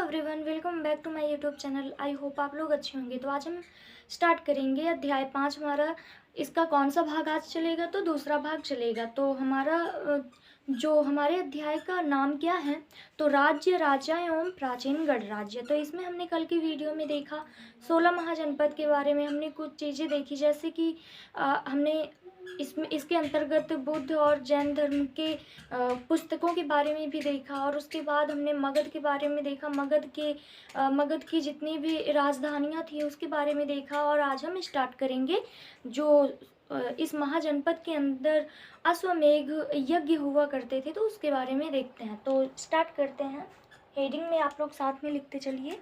Everyone, welcome back to my YouTube channel. I hope आप लोग अच्छे होंगे। तो आज हम स्टार्ट करेंगे अध्याय 5 हमारा। इसका कौन सा भाग आज चलेगा? तो दूसरा भाग चलेगा। तो हमारा जो हमारे अध्याय का नाम क्या है? तो राज्य, राजा एवं प्राचीन गणराज्य। तो इसमें हमने कल की वीडियो में देखा 16 महाजनपद के बारे में। हमने कुछ चीज़ें देखी, जैसे कि हमने इसके अंतर्गत बुद्ध और जैन धर्म के पुस्तकों के बारे में भी देखा, और उसके बाद हमने मगध के बारे में देखा। मगध की जितनी भी राजधानियाँ थी उसके बारे में देखा। और आज हम स्टार्ट करेंगे जो इस महाजनपद के अंदर अश्वमेध यज्ञ हुआ करते थे, तो उसके बारे में देखते हैं। तो स्टार्ट करते हैं। हेडिंग में आप लोग साथ में लिखते चलिए।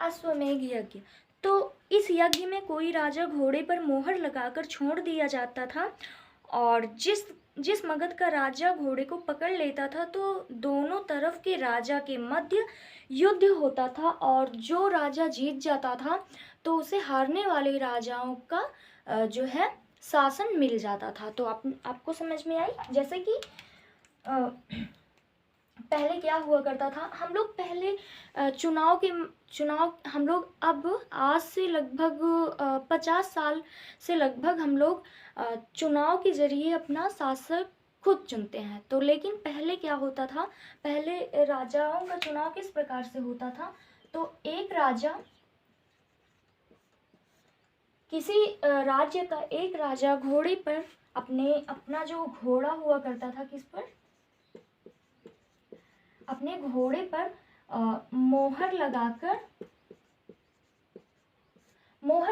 अश्वमेध यज्ञ। तो इस यज्ञ में कोई राजा घोड़े पर मोहर लगाकर छोड़ दिया जाता था, और जिस जिस मगध का राजा घोड़े को पकड़ लेता था तो दोनों तरफ के राजा के मध्य युद्ध होता था, और जो राजा जीत जाता था तो उसे हारने वाले राजाओं का जो है शासन मिल जाता था। तो आपको समझ में आई? जैसे कि पहले क्या हुआ करता था, हम लोग पहले चुनाव हम लोग अब आज से लगभग 50 साल से लगभग हम लोग चुनाव के जरिए अपना शासक खुद चुनते हैं। तो लेकिन पहले क्या होता था, पहले राजाओं का चुनाव किस प्रकार से होता था? तो एक राजा, किसी राज्य का एक राजा घोड़े पर अपना जो घोड़ा हुआ करता था, किस पर? अपने घोड़े पर मोहर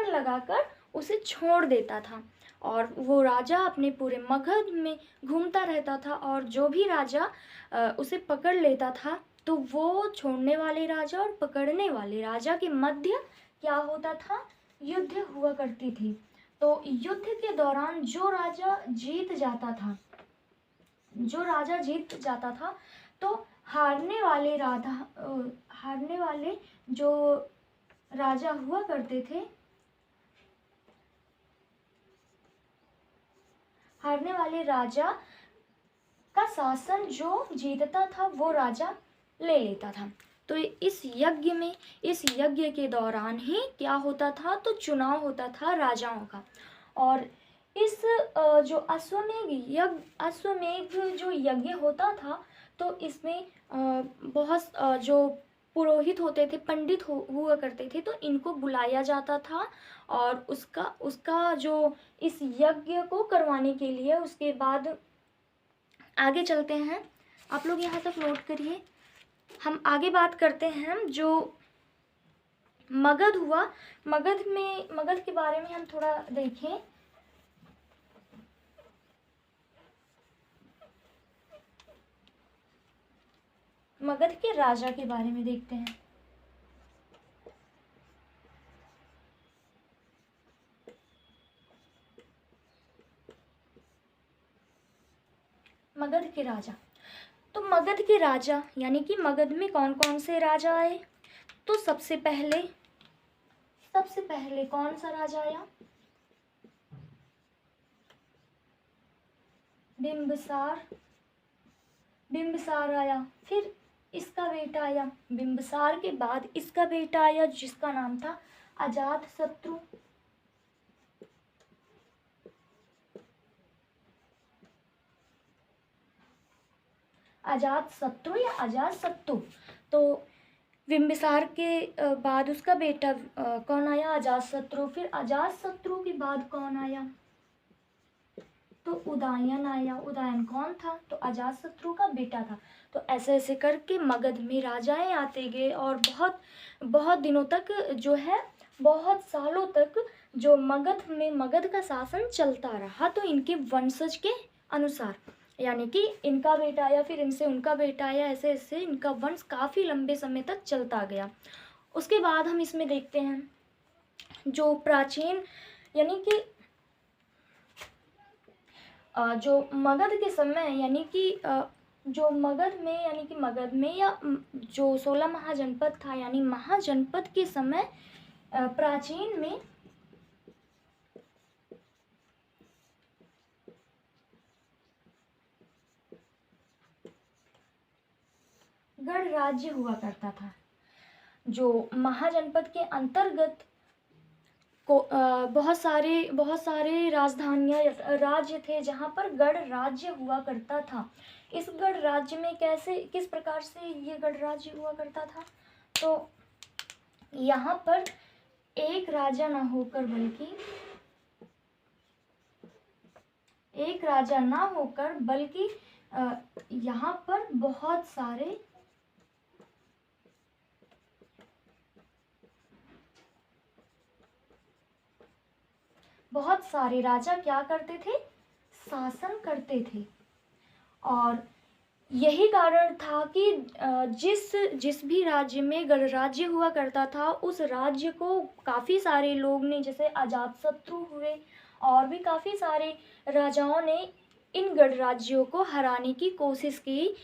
लगाकर उसे छोड़ देता था, और वो राजा अपने पूरे मगध में घूमता रहता था, और जो भी राजा उसे पकड़ लेता था तो वो छोड़ने वाले राजा और पकड़ने वाले राजा के मध्य क्या होता था? युद्ध हुआ करती थी। तो युद्ध के दौरान जो राजा जीत जाता था तो हारने वाले जो राजा हुआ करते थे, हारने वाले राजा का शासन जो जीतता था वो राजा ले लेता था। तो इस यज्ञ के दौरान ही क्या होता था? तो चुनाव होता था राजाओं का। और इस जो अश्वमेध जो यज्ञ होता था, तो इसमें बहुत जो पुरोहित होते थे, पंडित हुआ करते थे, तो इनको बुलाया जाता था, और उसका जो इस यज्ञ को करवाने के लिए उसके बाद आगे चलते हैं। आप लोग यहाँ तक नोट करिए। हम आगे बात करते हैं जो मगध हुआ। मगध के बारे में हम थोड़ा देखें। मगध के राजा के बारे में देखते हैं। मगध के राजा। तो मगध के राजा यानी कि मगध में कौन कौन से राजा आए? तो सबसे पहले कौन सा राजा आया? बिंबिसार आया। फिर इसका बेटा आया। बिंबिसार के बाद इसका बेटा आया, जिसका नाम था अजातशत्रु। अजातशत्रु। तो बिंबिसार के बाद उसका बेटा कौन आया? अजातशत्रु। फिर अजातशत्रु के बाद कौन आया? तो उदयन आया। उदयन कौन था? तो अजातशत्रु का बेटा था। तो ऐसे ऐसे करके मगध में राजाएं आते गए, और बहुत दिनों तक जो है, बहुत सालों तक जो मगध का शासन चलता रहा। तो इनके वंशज के अनुसार, यानी कि इनका बेटा आया, फिर इनसे उनका बेटा आया, ऐसे ऐसे इनका वंश काफ़ी लंबे समय तक चलता गया। उसके बाद हम इसमें देखते हैं जो प्राचीन, यानी कि जो मगध के समय, यानी कि जो मगध में यानी कि मगध में या जो 16 महाजनपद था यानी महाजनपद के समय प्राचीन में गढ़ राज्य हुआ करता था। जो महाजनपद के अंतर्गत को बहुत सारे राजधानियां राज्य थे जहाँ पर गढ़ राज्य हुआ करता था। इस गढ़ राज्य में किस प्रकार से ये गढ़ राज्य हुआ करता था, तो यहाँ पर एक राजा ना होकर बल्कि यहाँ पर बहुत सारे राजा क्या करते थे, शासन करते थे। और यही कारण था कि जिस भी राज्य में गणराज्य हुआ करता था उस राज्य को काफ़ी सारे लोग ने, जैसे अजातशत्रु हुए और भी काफ़ी सारे राजाओं ने इन गणराज्यों को हराने की कोशिश की।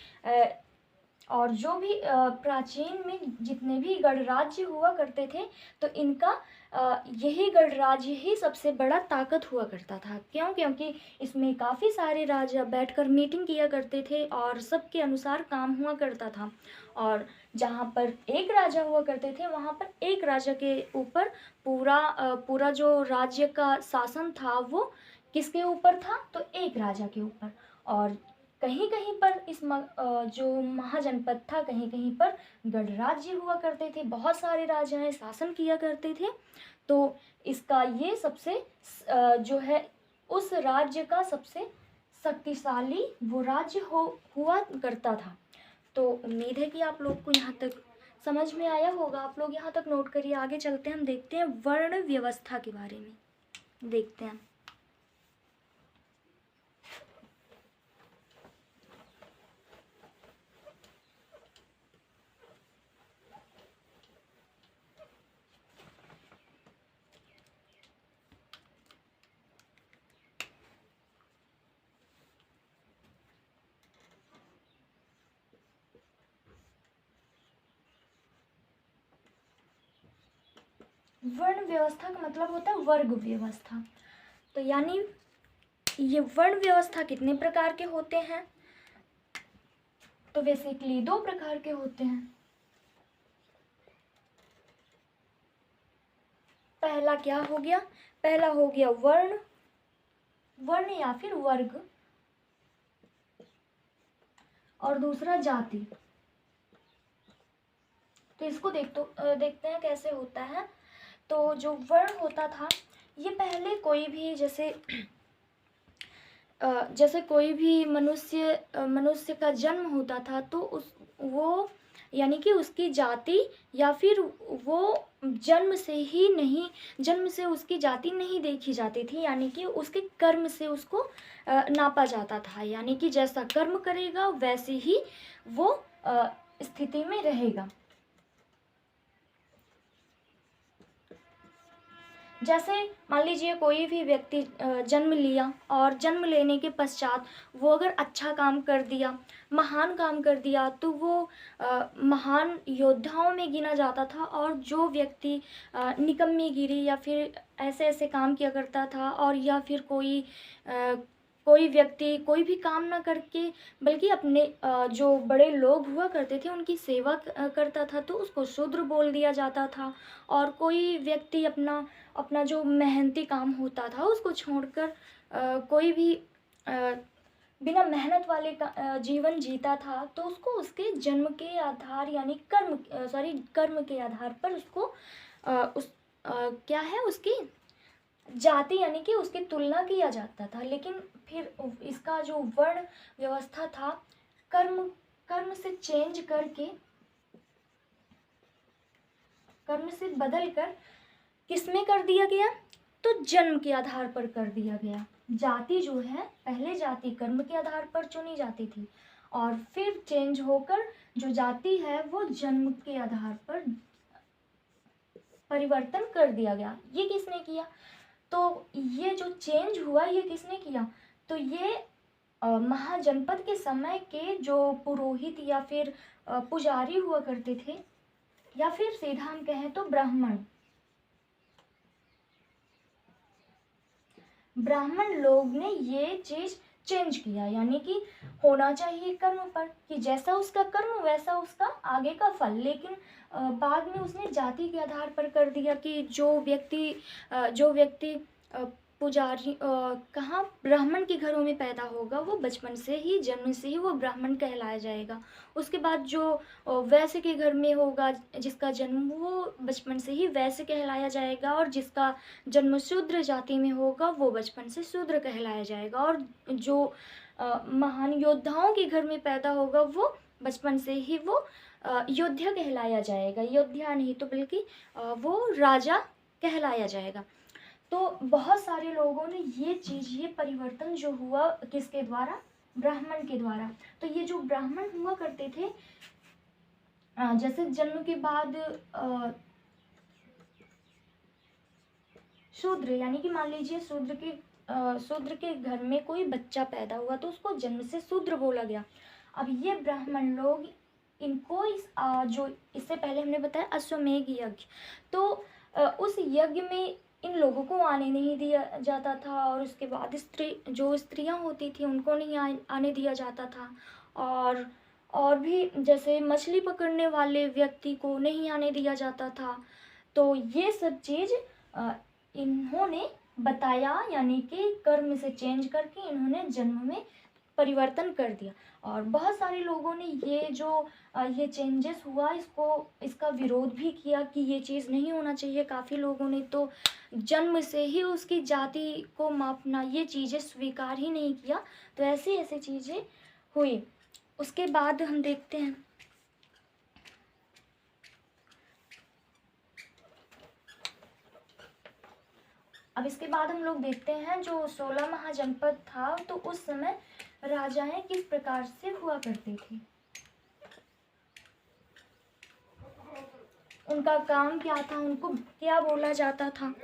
और जो भी प्राचीन में जितने भी गणराज्य हुआ करते थे तो इनका यही गणराज्य ही सबसे बड़ा ताकत हुआ करता था। क्यों? क्योंकि इसमें काफ़ी सारे राजा बैठकर मीटिंग किया करते थे और सबके अनुसार काम हुआ करता था। और जहाँ पर एक राजा हुआ करते थे वहाँ पर एक राजा के ऊपर पूरा जो राज्य का शासन था वो किसके ऊपर था, तो एक राजा के ऊपर। और कहीं कहीं पर जो महाजनपद था कहीं कहीं पर गणराज्य हुआ करते थे, बहुत सारे राजाएं शासन किया करते थे। तो इसका ये सबसे जो है उस राज्य का सबसे शक्तिशाली वो राज्य हुआ करता था। तो उम्मीद है कि आप लोग को यहाँ तक समझ में आया होगा। आप लोग यहाँ तक नोट करिए। आगे चलते हैं, हम देखते हैं वर्ण व्यवस्था के बारे में देखते हैं। वर्ण व्यवस्था का मतलब होता है वर्ग व्यवस्था। तो यानी ये वर्ण व्यवस्था कितने प्रकार के होते हैं, तो बेसिकली 2 प्रकार के होते हैं। पहला क्या हो गया, पहला हो गया वर्ण या फिर वर्ग, और दूसरा जाति। तो इसको देखते हैं कैसे होता है। तो जो वर्ण होता था ये पहले कोई भी जैसे कोई भी मनुष्य का जन्म होता था तो वो यानी कि उसकी जाति या फिर वो जन्म से उसकी जाति नहीं देखी जाती थी, यानी कि उसके कर्म से उसको नापा जाता था। यानी कि जैसा कर्म करेगा वैसे ही वो स्थिति में रहेगा। जैसे मान लीजिए कोई भी व्यक्ति जन्म लिया और जन्म लेने के पश्चात वो अगर अच्छा काम कर दिया, महान काम कर दिया, तो वो महान योद्धाओं में गिना जाता था। और जो व्यक्ति निकम्मीगिरी या फिर ऐसे काम किया करता था, और या फिर कोई व्यक्ति कोई भी काम ना करके बल्कि अपने जो बड़े लोग हुआ करते थे उनकी सेवा करता था तो उसको शूद्र बोल दिया जाता था। और कोई व्यक्ति अपना जो मेहनती काम होता था उसको छोड़कर कोई भी बिना मेहनत वाले जीवन जीता था तो उसको उसके जन्म के आधार यानी कर्म के आधार पर उसको उसकी जाति यानी कि उसकी तुलना किया जाता था। लेकिन फिर इसका जो वर्ण व्यवस्था था कर्म से चेंज करके, कर्म से बदल कर किसमें कर दिया गया, तो जन्म के आधार पर कर दिया गया। जाति जो है पहले जाति कर्म के आधार पर चुनी जाती थी और फिर चेंज होकर जो जाति है वो जन्म के आधार पर परिवर्तन कर दिया गया। ये किसने किया, तो ये जो चेंज हुआ ये किसने किया, तो ये महाजनपद के समय के जो पुरोहित या फिर पुजारी हुआ करते थे, या फिर सीधा हम कहें तो ब्राह्मण लोग ने ये चीज चेंज किया, यानी कि होना चाहिए कर्म पर कि जैसा उसका कर्म वैसा उसका आगे का फल, लेकिन बाद में उसने जाति के आधार पर कर दिया कि जो व्यक्ति पुजारी कहाँ ब्राह्मण के घरों में पैदा होगा वो बचपन से ही, जन्म से ही वो ब्राह्मण कहलाया जाएगा। उसके बाद जो वैश्य के घर में होगा जिसका जन्म, वो बचपन से ही वैश्य कहलाया जाएगा, और जिसका जन्म शूद्र जाति में होगा वो बचपन से शूद्र कहलाया जाएगा। और जो महान योद्धाओं के घर में पैदा होगा वो बचपन से ही वो योद्धा कहलाया जाएगा, योद्धा नहीं तो बल्कि वो राजा कहलाया जाएगा। तो बहुत सारे लोगों ने ये परिवर्तन जो हुआ किसके द्वारा, ब्राह्मण के द्वारा। तो ये जो ब्राह्मण हुआ करते थे, जैसे जन्म के बाद शूद्र, यानी कि मान लीजिए शूद्र के घर में कोई बच्चा पैदा हुआ तो उसको जन्म से शूद्र बोला गया। अब ये ब्राह्मण लोग इनको जो इससे पहले हमने बताया अश्वमेध यज्ञ, तो उस यज्ञ में इन लोगों को आने नहीं दिया जाता था, और उसके बाद स्त्रियां होती थी उनको नहीं आने दिया जाता था, और भी जैसे मछली पकड़ने वाले व्यक्ति को नहीं आने दिया जाता था। तो ये सब चीज़ इन्होंने बताया, यानी कि कर्म से चेंज करके इन्होंने जन्म में परिवर्तन कर दिया। और बहुत सारे लोगों ने ये चेंजेस हुआ इसका विरोध भी किया कि ये चीज़ नहीं होना चाहिए। काफ़ी लोगों ने तो जन्म से ही उसकी जाति को मापना, ये चीज़ें स्वीकार ही नहीं किया। तो ऐसी चीज़ें हुई। उसके बाद हम देखते हैं अब इसके बाद हम लोग देखते हैं जो 16 महाजनपद था, तो उस समय राजाएं किस प्रकार से हुआ करते थे, उनका काम क्या था, उनको क्या बोला जाता था,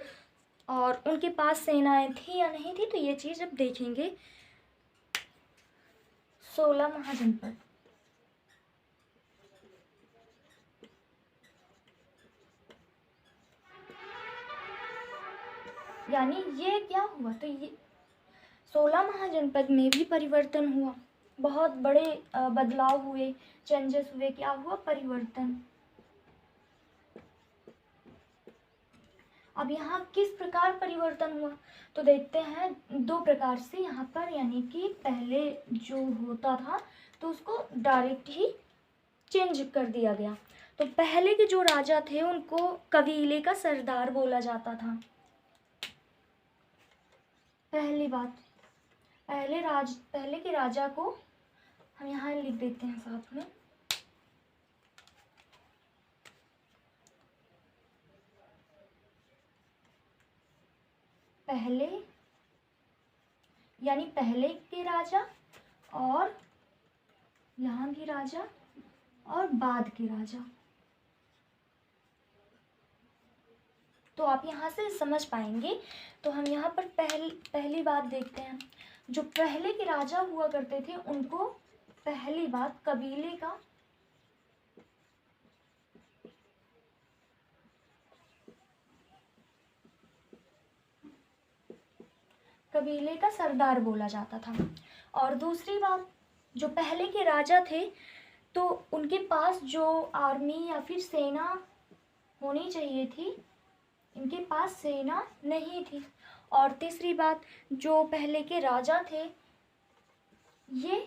और उनके पास सेनाएं थी या नहीं थी। तो ये चीज़ अब देखेंगे। 16 महाजनपद, यानी ये क्या हुआ, तो ये 16 महाजनपद में भी परिवर्तन हुआ, बहुत बड़े बदलाव हुए, चेंजेस हुए। क्या हुआ, परिवर्तन। अब यहाँ किस प्रकार परिवर्तन हुआ, तो देखते हैं 2 प्रकार से यहाँ पर, यानी कि पहले जो होता था तो उसको डायरेक्ट ही चेंज कर दिया गया। तो पहले के जो राजा थे उनको कबीले का सरदार बोला जाता था। पहली बात, पहले के राजा को हम यहाँ लिख देते हैं साथ में। पहले यानी पहले के राजा, और यहाँ भी राजा, और बाद के राजा। तो आप यहाँ से समझ पाएंगे। तो हम यहाँ पर पहली बात देखते हैं। जो पहले के राजा हुआ करते थे उनको पहली बात कबीले का सरदार बोला जाता था। और दूसरी बात, जो पहले के राजा थे तो उनके पास जो आर्मी या फिर सेना होनी चाहिए थी, इनके पास सेना नहीं थी। और तीसरी बात, जो पहले के राजा थे ये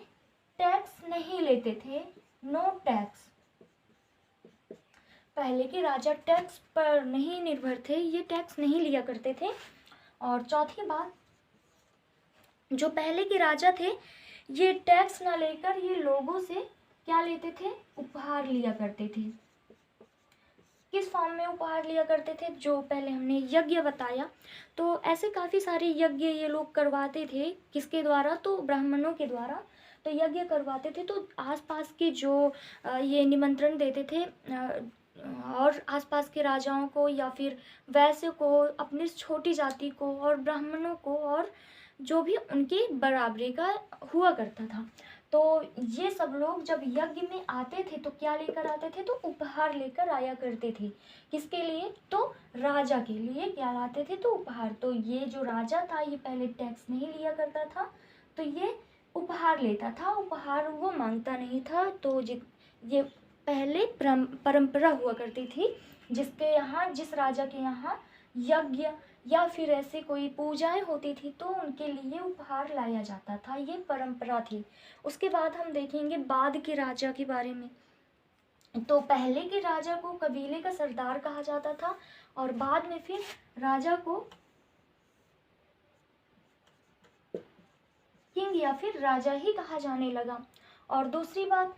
टैक्स नहीं लेते थे, नो टैक्स। पहले के राजा टैक्स पर नहीं निर्भर थे, ये टैक्स नहीं लिया करते थे। और चौथी बात, जो पहले के राजा थे ये टैक्स ना लेकर ये लोगों से क्या लेते थे, उपहार लिया करते थे। किस फॉर्म में उपहार लिया करते थे, जो पहले हमने यज्ञ बताया। तो ऐसे काफ़ी सारे यज्ञ ये लोग करवाते थे, किसके द्वारा, तो ब्राह्मणों के द्वारा। तो यज्ञ करवाते थे तो आसपास के जो ये निमंत्रण देते थे और आसपास के राजाओं को या फिर वैश्य को, अपनी छोटी जाति को, और ब्राह्मणों को, और जो भी उनके बराबरी का हुआ करता था। तो ये सब लोग जब यज्ञ में आते थे तो क्या लेकर आते थे, तो उपहार लेकर आया करते थे। किसके लिए, तो राजा के लिए क्या लाते थे, तो उपहार। तो ये जो राजा था ये पहले टैक्स नहीं लिया करता था, तो ये उपहार लेता था, उपहार वो मांगता नहीं था। तो ये पहले परंपरा हुआ करती थी, जिसके यहाँ, जिस राजा के यहाँ यज्ञ या फिर ऐसे कोई पूजाएं होती थी तो उनके लिए उपहार लाया जाता था, ये परंपरा थी। उसके बाद हम देखेंगे बाद के राजा के बारे में। तो पहले के राजा को कबीले का सरदार कहा जाता था और बाद में फिर राजा को किंग या फिर राजा ही कहा जाने लगा। और दूसरी बात,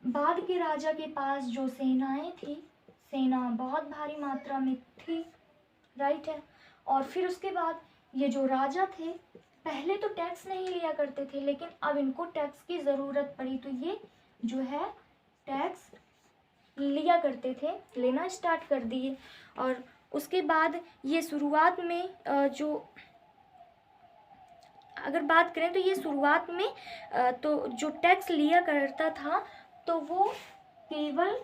बाद के राजा के पास जो सेनाएं थी, सेना बहुत भारी मात्रा में थी, राइट है। और फिर उसके बाद ये जो राजा थे पहले तो टैक्स नहीं लिया करते थे, लेकिन अब इनको टैक्स की ज़रूरत पड़ी तो ये जो है टैक्स लिया करते थे, लेना स्टार्ट कर दिए। और उसके बाद ये शुरुआत में जो अगर बात करें तो ये शुरुआत में तो जो टैक्स लिया करता था तो वो केवल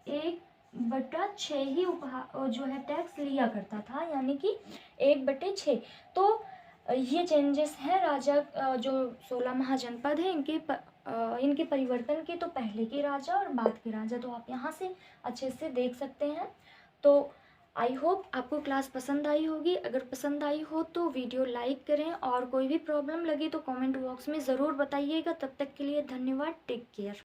1/6 ही उपहार जो है टैक्स लिया करता था, यानी कि 1/6। तो ये चेंजेस हैं राजा जो 16 महाजनपद है इनके परिवर्तन के, तो पहले के राजा और बाद के राजा, तो आप यहाँ से अच्छे से देख सकते हैं। तो आई होप आपको क्लास पसंद आई होगी। अगर पसंद आई हो तो वीडियो लाइक करें, और कोई भी प्रॉब्लम लगे तो कमेंट बॉक्स में ज़रूर बताइएगा। तब तक के लिए धन्यवाद, टेक केयर।